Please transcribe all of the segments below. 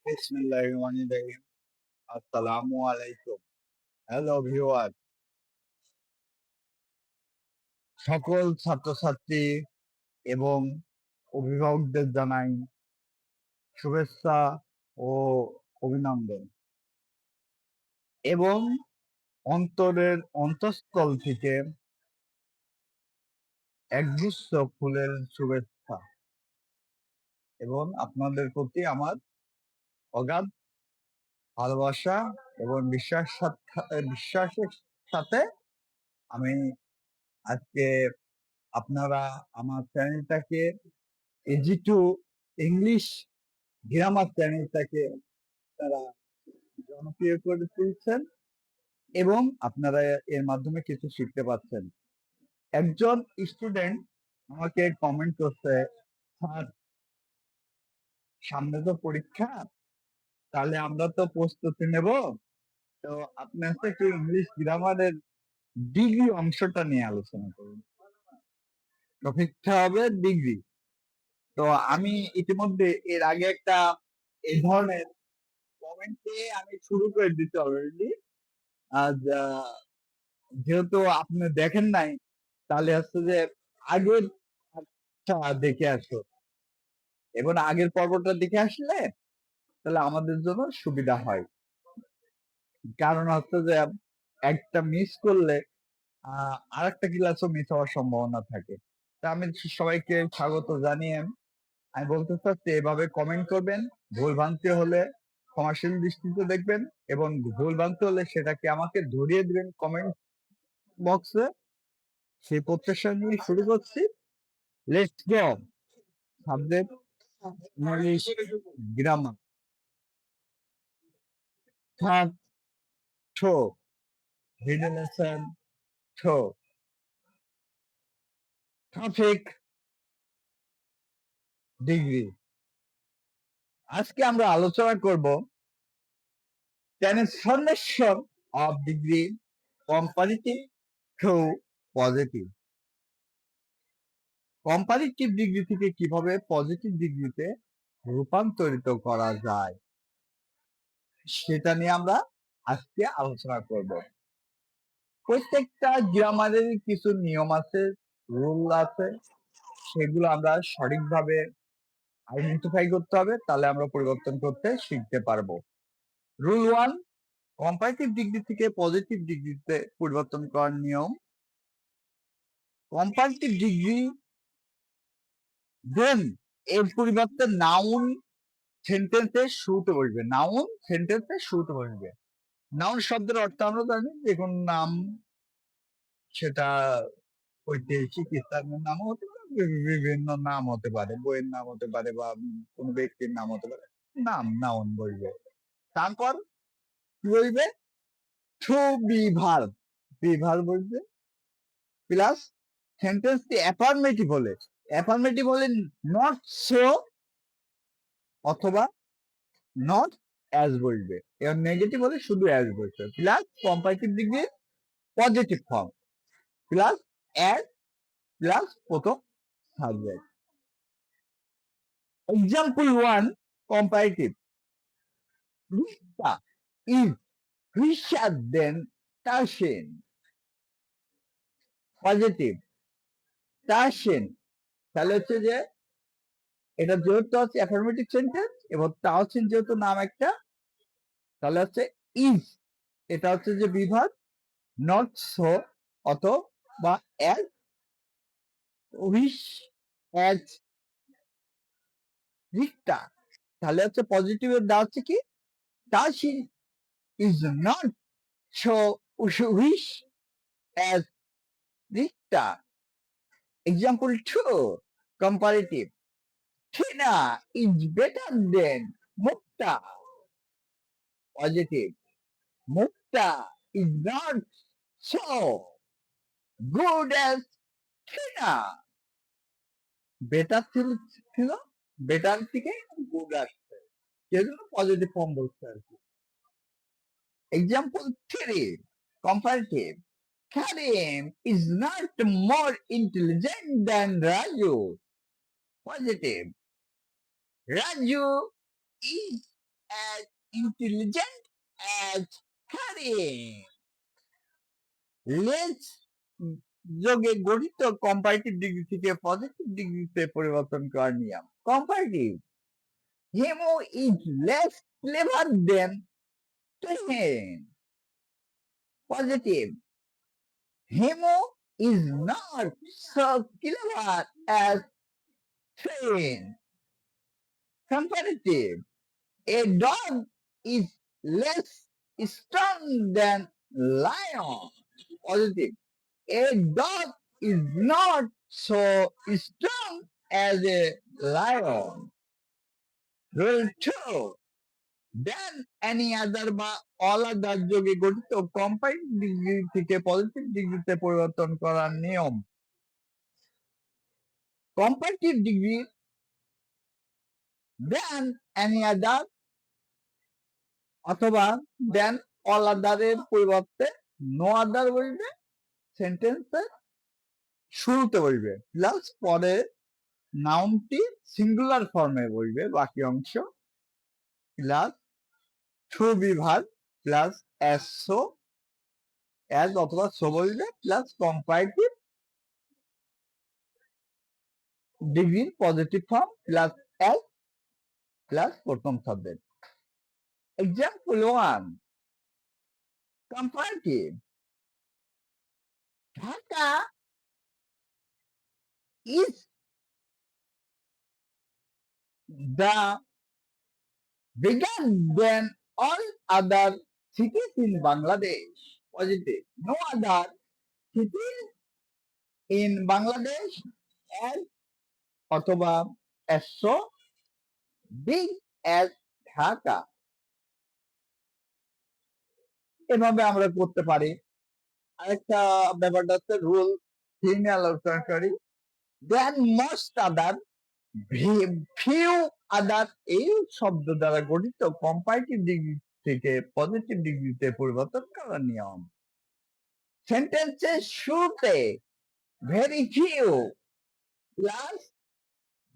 বিসমিল্লাহিররহমানিররহিম। আসসালামু আলাইকুম। Hello viewer, সকল ছাত্রছাত্রী এবং অভিভাবকদের জানাই শুভেচ্ছা ও অভিনন্দন এবং অন্তরের অন্তঃস্থল থেকে একগুচ্ছ ফুলের শুভেচ্ছা এবং আপনাদের প্রতি আমার অগাধ ভালোবাসা এবং বিশ্বাসের সাথে আমি আজকে আপনারা আমার চ্যানেলটাকে এজি2 ইংলিশ গ্রামার চ্যানেলটাকে তারা জনপ্রিয় করে তুলছেন এবং আপনারা এর মাধ্যমে কিছু শিখতে পাচ্ছেন। একজন স্টুডেন্ট আমাকে কমেন্ট করছে, স্যার সামনে তো পরীক্ষা, তাহলে আমরা তো প্রস্তুতি নেব, তো আপনার থেকে ইংলিশ গ্রামারের ডিগ্রি অংশটা নিয়ে আলোচনা করুন। টপিকটা হবে ডিগ্রি। তো আমি ইতিমধ্যে এর আগে একটা এই ধরনের কমেন্টে আমি শুরু করে দিতে অলরেডি। আজ যেহেতু আপনি দেখেন নাই, তাহলে হচ্ছে যে আগের দেখে আসো এবং আগের পর্বটা দেখে আসলে তাহলে আমাদের জন্য সুবিধা হয়। কারণ হচ্ছে যে একটা মিস করলে আর একটা ক্লাসও মিস হওয়ার সম্ভাবনা থাকে। তা আমি সবাইকে স্বাগত জানিয়ে আমি বলতে চাচ্ছি, এভাবে কমেন্ট করবেন, ভুল ভ্রান্তি হলে ক্ষমাশীল দৃষ্টিতে দেখবেন এবং ভুল ভ্রান্তি হলে সেটাকে আমাকে ধরিয়ে দিবেন কমেন্ট বক্সে। সেই প্রত্যাশা নিয়ে শুরু করছি। Let's go. Subject English grammar. Third ঠো রিলেশন ঠো টপিক ডিগ্রি। আজকে আমরা আলোচনা করব transformation of degree comparative to positive. Comparative degree থেকে কিভাবে পজিটিভ ডিগ্রিতে রূপান্তরিত করা যায় সেটা নিয়ে আমরা আজকে আলোচনা করব। প্রত্যেকটা গ্রামারের কিছু নিয়ম আছে, রুল আছে, সেগুলো আমরা সঠিকভাবে আইডেন্টিফাই করতে হবে, তাহলে আমরা পরিবর্তন করতে শিখতে পারবো। রুল 1, কম্পারেটিভ ডিগ্রি থেকে পজিটিভ ডিগ্রিতে পরিবর্তন করার নিয়ম। কম্পারেটিভ ডিগ্রি দেন এর পরিবর্তে নাউন সেন্টেন্সে শুরুতে বসবে। নাউন সেন্টেন্সে শুরুতে বসবে। নাউন শব্দের অর্থ আমরা জানি যে কোন নাম, সেটা ঐতিহাসিক স্থানের নাম হতে পারে, বিভিন্ন নাম হতে পারে, বইয়ের নাম হতে পারে বা কোন ব্যক্তির নাম হতে পারে। নাম নাউন বলবে। তারপর কি বলবে? To be verb, be verb বলবে। প্লাস সেন্টেন্সটি অ্যাফার্মেটিভ হলে নট সো অথবা নট অ্যাজ বলবে। এবার নেগেটিভ হলে শুধু অ্যাজ বলবে। Plus comparative degree positive form plus as plus প্রথম subject. Example 1, comparative. Rita is richer than Tarshin. Positive. Tarshin, তাহলে হচ্ছে যে এটা যেহেতু হচ্ছে অ্যাফার্মেটিভ সেন্টেন্স এবং তাওসিন যেহেতু নাম একটা, তাহলে হচ্ছে ইজ, এটা হচ্ছে যে বিভাগ, নট সো অথবা অ্যাজ, উইশ অ্যাজ রিক্তা, তাহলে হচ্ছে পজিটিভের দা হচ্ছে কি? Tawsin is not so wish as Rikta. Example 2, comparative. Tina is better than Mukta. Positive. Mukta is not so good as Tina. Better ছিল, বেটার থেকে গুড আসছে, সেজন্য পজিটিভ ফর্ম বলছে আর কি। Example 3, comparative. Karim is not more intelligent than Raju. Positive. Raju is as intelligent as caring. লেজ যোগে গঠিত comparative degree থেকে পজিটিভ ডিগ্রিতে পরিবর্তন করার নিয়ম। Comparative, Hemo is less clever than train. Positive, Hemo is not so clever as train. Comparative, a dog is less strong than lion. Positive, a dog is not so strong as a lion. Rule 2. Then any other বা all other যোগে গঠিত comparative degree থেকে positive ডিগ্রিতে পরিবর্তন করার নিয়ম। Comparative degree দেন any other অথবা দেন all other এর পরিবর্তে no other বলবে সেন্টেন্সের শুরুতে বলবে, প্লাস পরে নাউনটি সিঙ্গুলার ফর্মে বলবে বাকি অংশ, plus to be verb, plus as so, as অথবা সো বলবে, প্লাস কম্পারেটিভ ডিগ্রির positive form, plus as, plus প্রথম subject. Example 1, comparative, Dhaka is the bigger than all other cities in Bangladesh. Positive, no other cities in Bangladesh as অথবা as so big as Dhaka. এভাবে আমরা করতে পারি। আরেকটা ব্যাপারটা হচ্ছে রুল 3 নিয়ে আলোচনা করি। দেন মোস্ট আদার, ফিউ আদার, এই শব্দ দ্বারা গঠিত কম্পারেটিভ ডিগ্রি থেকে পজিটিভ ডিগ্রিতে পরিবর্তন করার নিয়ম। সেন্টেন্সের শুরুতে ভেরি ফিউ প্লাস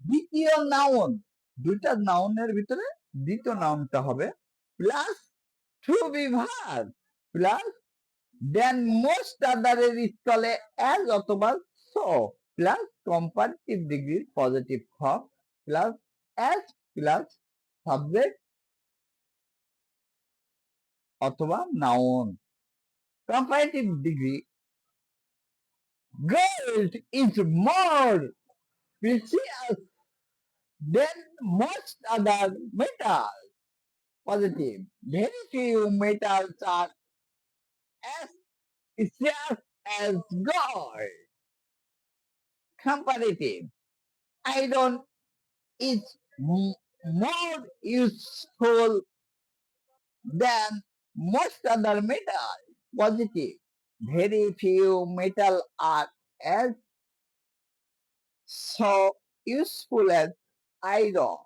দ্বিতীয় নাউন, দুইটা নাউনের ভিতরে দ্বিতীয় নাউনটা হবে plus to be verb plus than most আদারের স্থলে অ্যাজ অথবা সো প্লাস কম্পারেটিভ ডিগ্রির positive form plus as plus subject অথবা noun. Comparative degree, gold is more precious than most other metal. Positive, very few metals are as precious as gold. Comparative, iron is more useful than most other metals. Positive, very few metal are as so useful as iron.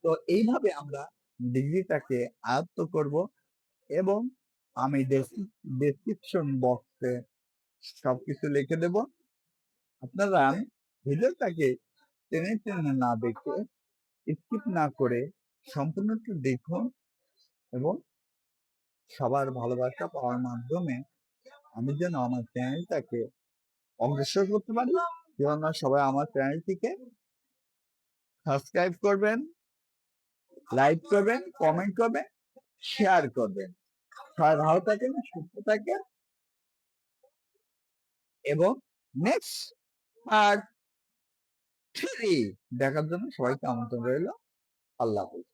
তো এইভাবে আমরা ডিগ্রিটাকে আয়ত্ত করব এবং আমি description বক্সে সবকিছু লিখে দেব। আপনারা ভিডিওটাকে টেনে টেনে না দেখে স্কিপ না করে সম্পূর্ণটা দেখুন এবং সবার ভালোবাসা পাওয়ার মাধ্যমে আমি যেন আমার চ্যানেলটাকে অগ্রসর করতে পারি। যেন সবাই আমার চ্যানেলটিকে সাবস্ক্রাইব করবেন, লাইক করবেন, কমেন্ট করবেন, শেয়ার করবেন। সবাই ভালো থাকেন, সুস্থ থাকেন এবং নেক্সট পার্ট 3 দেখার জন্য সবাইকে আমন্ত্রণ রইল। আল্লাহ হাফেজ।